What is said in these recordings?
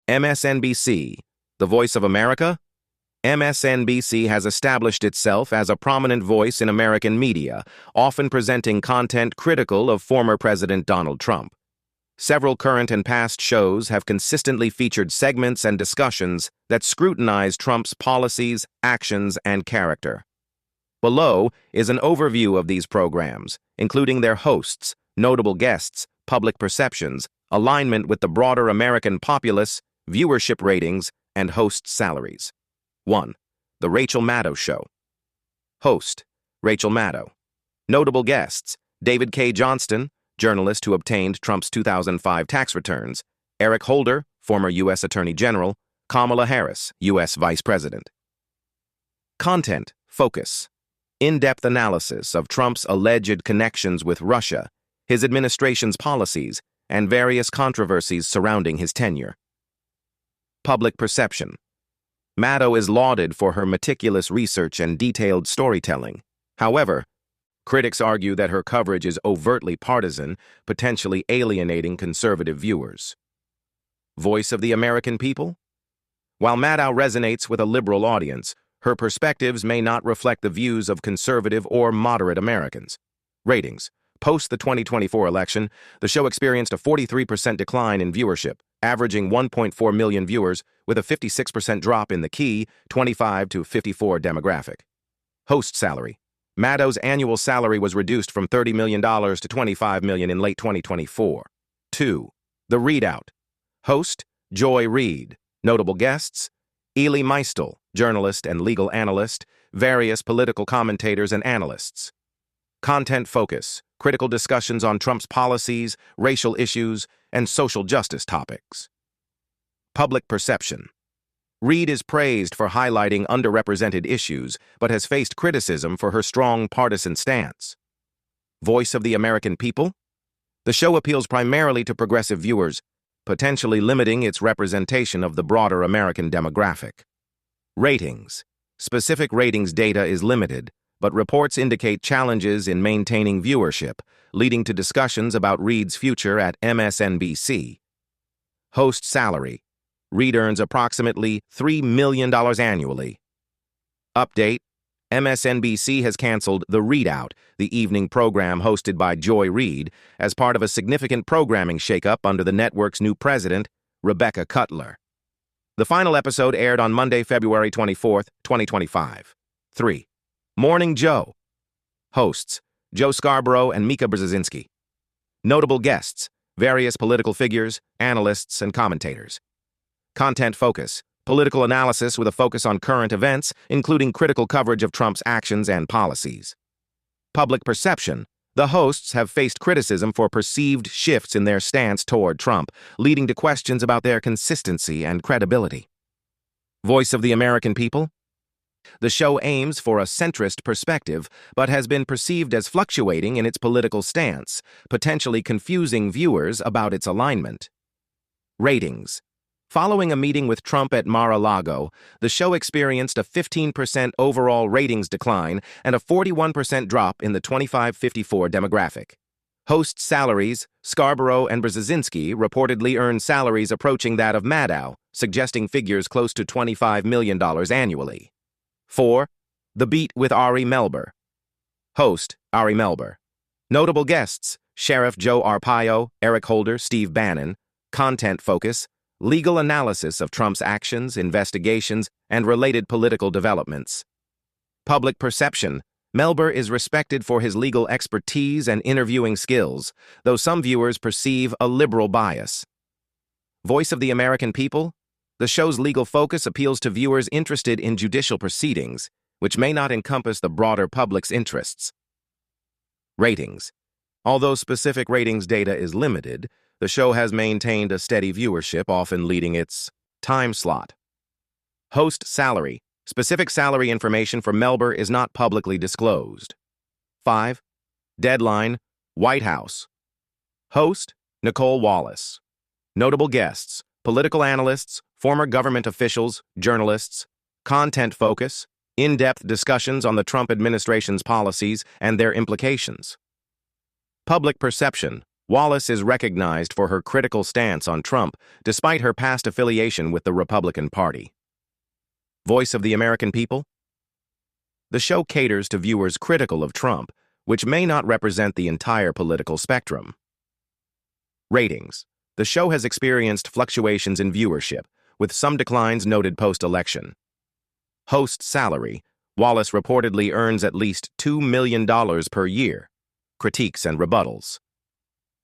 MSNBC, the voice of America? MSNBC has established itself as a prominent voice in American media, often presenting content critical of former President Donald Trump. Several current and past shows have consistently featured segments and discussions that scrutinize Trump's policies, actions, and character. Below is an overview of these programs, including their hosts, notable guests, public perceptions, alignment with the broader American populace, viewership ratings, and host salaries. 1. The Rachel Maddow Show. Host, Rachel Maddow. Notable guests, David K. Johnston, journalist who obtained Trump's 2005 tax returns, Eric Holder, former U.S. Attorney General, Kamala Harris, U.S. Vice President. Content, focus. In-depth analysis of Trump's alleged connections with Russia, his administration's policies, and various controversies surrounding his tenure. Public perception. Maddow is lauded for her meticulous research and detailed storytelling. However, critics argue that her coverage is overtly partisan, potentially alienating conservative viewers. Voice of the American people? While Maddow resonates with a liberal audience, her perspectives may not reflect the views of conservative or moderate Americans. Ratings. Post the 2024 election, the show experienced a 43% decline in viewership, averaging 1.4 million viewers, with a 56% drop in the key 25 to 54 demographic. Host salary. Maddow's annual salary was reduced from $30 million to $25 million in late 2024. 2. The Readout. Host, Joy Reid. Notable guests, Elie Mystal, journalist and legal analyst, various political commentators and analysts. Content focus, critical discussions on Trump's policies, racial issues, and social justice topics. Public perception. Reid is praised for highlighting underrepresented issues, but has faced criticism for her strong partisan stance. Voice of the American people? The show appeals primarily to progressive viewers, potentially limiting its representation of the broader American demographic. Ratings. Specific ratings data is limited, but reports indicate challenges in maintaining viewership, leading to discussions about Reid's future at MSNBC. Host salary. Reid earns approximately $3 million annually. Update. MSNBC has canceled The Readout, the evening program hosted by Joy Reid, as part of a significant programming shakeup under the network's new president, Rebecca Cutler. The final episode aired on Monday, February 24, 2025. 3. Morning Joe. Hosts, Joe Scarborough and Mika Brzezinski. Notable guests, various political figures, analysts, and commentators. Content focus, political analysis with a focus on current events, including critical coverage of Trump's actions and policies. Public perception, the hosts have faced criticism for perceived shifts in their stance toward Trump, leading to questions about their consistency and credibility. Voice of the American people? The show aims for a centrist perspective, but has been perceived as fluctuating in its political stance, potentially confusing viewers about its alignment. Ratings. Following a meeting with Trump at Mar-a-Lago, the show experienced a 15% overall ratings decline and a 41% drop in the 25-54 demographic. Host salaries, Scarborough and Brzezinski reportedly earn salaries approaching that of Maddow, suggesting figures close to $25 million annually. 4. The Beat with Ari Melber. Host, Ari Melber. Notable guests, Sheriff Joe Arpaio, Eric Holder, Steve Bannon. Content focus, legal analysis of Trump's actions, investigations, and related political developments. Public perception, Melber is respected for his legal expertise and interviewing skills, though some viewers perceive a liberal bias. Voice of the American people? The show's legal focus appeals to viewers interested in judicial proceedings, which may not encompass the broader public's interests. Ratings. Although specific ratings data is limited, the show has maintained a steady viewership, often leading its time slot. Host salary. Specific salary information for Melber is not publicly disclosed. 5. Deadline, White House. Host, Nicole Wallace. Notable guests, political analysts, former government officials, journalists. Content focus, in-depth discussions on the Trump administration's policies and their implications. Public perception, Wallace is recognized for her critical stance on Trump, despite her past affiliation with the Republican Party. Voice of the American People? The show caters to viewers critical of Trump, which may not represent the entire political spectrum. Ratings. The show has experienced fluctuations in viewership, with some declines noted post-election. Host salary. Wallace reportedly earns at least $2 million per year. Critiques and rebuttals.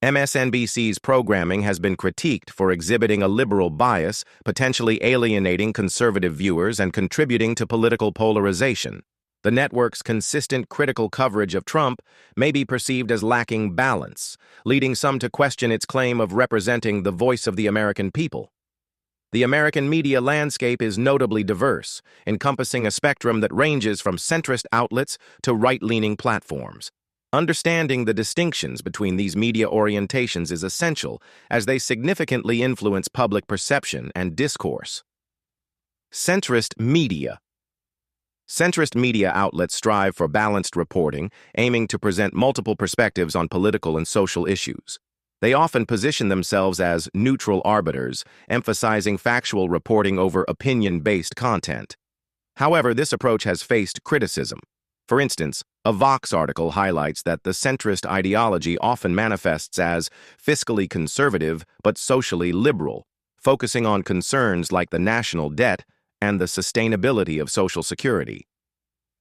MSNBC's programming has been critiqued for exhibiting a liberal bias, potentially alienating conservative viewers and contributing to political polarization. The network's consistent critical coverage of Trump may be perceived as lacking balance, leading some to question its claim of representing the voice of the American people. The American media landscape is notably diverse, encompassing a spectrum that ranges from centrist outlets to right-leaning platforms. Understanding the distinctions between these media orientations is essential, as they significantly influence public perception and discourse. Centrist media. Centrist media outlets strive for balanced reporting, aiming to present multiple perspectives on political and social issues. They often position themselves as neutral arbiters, emphasizing factual reporting over opinion-based content. However, this approach has faced criticism. For instance, a Vox article highlights that the centrist ideology often manifests as fiscally conservative but socially liberal, focusing on concerns like the national debt and the sustainability of Social Security.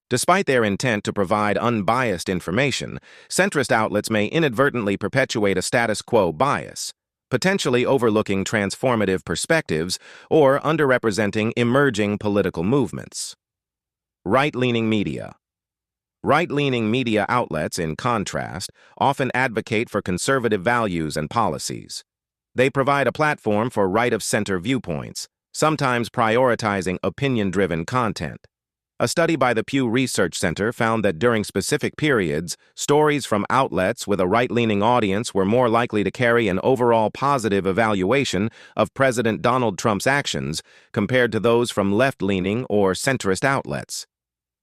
Despite their intent to provide unbiased information, centrist outlets may inadvertently perpetuate a status quo bias, potentially overlooking transformative perspectives or underrepresenting emerging political movements. Right-leaning media. Right-leaning media outlets, in contrast, often advocate for conservative values and policies. They provide a platform for right-of-center viewpoints, sometimes prioritizing opinion-driven content. A study by the Pew Research Center found that during specific periods, stories from outlets with a right-leaning audience were more likely to carry an overall positive evaluation of President Donald Trump's actions compared to those from left-leaning or centrist outlets.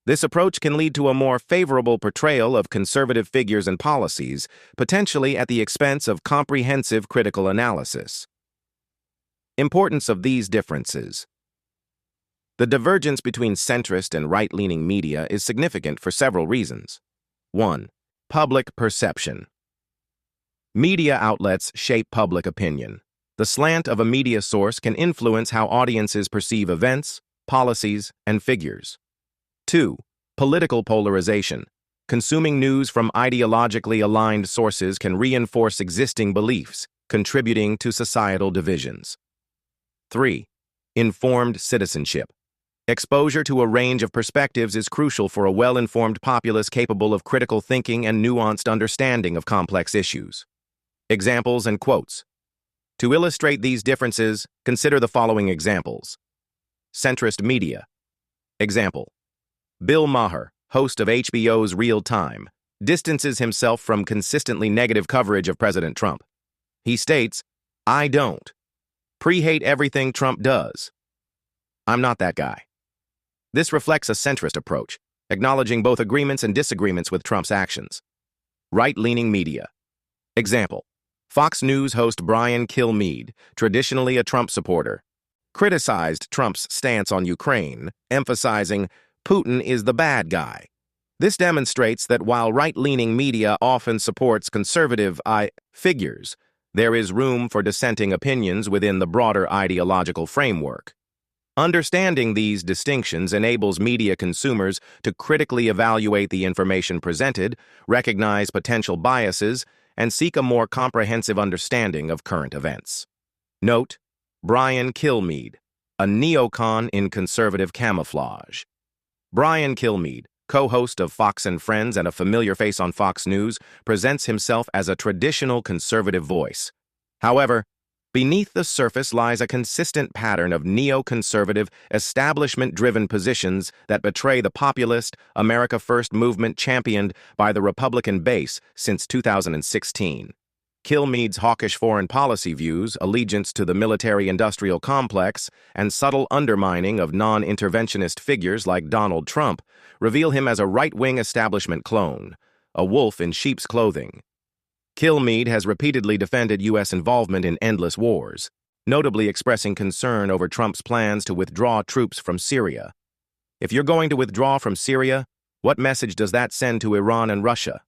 This approach can lead to a more favorable portrayal of conservative figures and policies, potentially at the expense of comprehensive critical analysis. Importance of these differences. The divergence between centrist and right-leaning media is significant for several reasons. 1. Public perception. Media outlets shape public opinion. The slant of a media source can influence how audiences perceive events, policies, and figures. 2. Political polarization. Consuming news from ideologically aligned sources can reinforce existing beliefs, contributing to societal divisions. 3. Informed citizenship. Exposure to a range of perspectives is crucial for a well-informed populace capable of critical thinking and nuanced understanding of complex issues. Examples and quotes. To illustrate these differences, consider the following examples. Centrist media. Example. Bill Maher, host of HBO's Real Time, distances himself from consistently negative coverage of President Trump. He states, "I don't pre-hate everything Trump does. I'm not that guy." This reflects a centrist approach, acknowledging both agreements and disagreements with Trump's actions. Right-leaning media. Example. Fox News host Brian Kilmeade, traditionally a Trump supporter, criticized Trump's stance on Ukraine, emphasizing Putin is the bad guy. This demonstrates that while right-leaning media often supports conservative figures, there is room for dissenting opinions within the broader ideological framework. Understanding these distinctions enables media consumers to critically evaluate the information presented, recognize potential biases, and seek a more comprehensive understanding of current events. Note: Brian Kilmeade, a neocon in conservative camouflage. Brian Kilmeade, co-host of Fox and Friends and a familiar face on Fox News, presents himself as a traditional conservative voice. However, beneath the surface lies a consistent pattern of neoconservative, establishment-driven positions that betray the populist, America First movement championed by the Republican base since 2016. Kilmeade's hawkish foreign policy views, allegiance to the military-industrial complex, and subtle undermining of non-interventionist figures like Donald Trump reveal him as a right-wing establishment clone, a wolf in sheep's clothing. Kilmeade has repeatedly defended U.S. involvement in endless wars, notably expressing concern over Trump's plans to withdraw troops from Syria. If you're going to withdraw from Syria, what message does that send to Iran and Russia?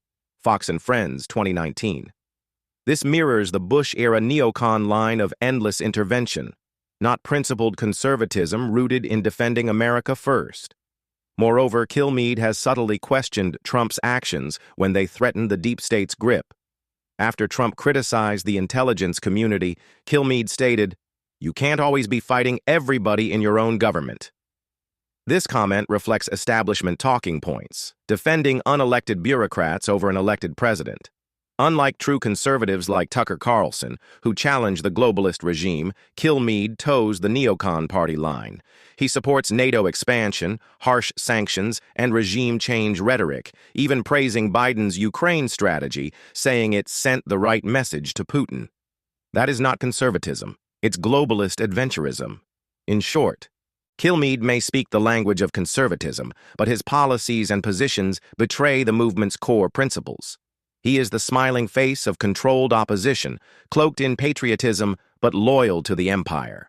Fox and Friends, 2019. This mirrors the Bush-era neocon line of endless intervention, not principled conservatism rooted in defending America first. Moreover, Kilmeade has subtly questioned Trump's actions when they threatened the deep state's grip. After Trump criticized the intelligence community, Kilmeade stated, "You can't always be fighting everybody in your own government." This comment reflects establishment talking points, defending unelected bureaucrats over an elected president. Unlike true conservatives like Tucker Carlson, who challenge the globalist regime, Kilmeade toes the neocon party line. He supports NATO expansion, harsh sanctions, and regime change rhetoric, even praising Biden's Ukraine strategy, saying it sent the right message to Putin. That is not conservatism. It's globalist adventurism. In short, Kilmeade may speak the language of conservatism, but his policies and positions betray the movement's core principles. He is the smiling face of controlled opposition, cloaked in patriotism but loyal to the empire.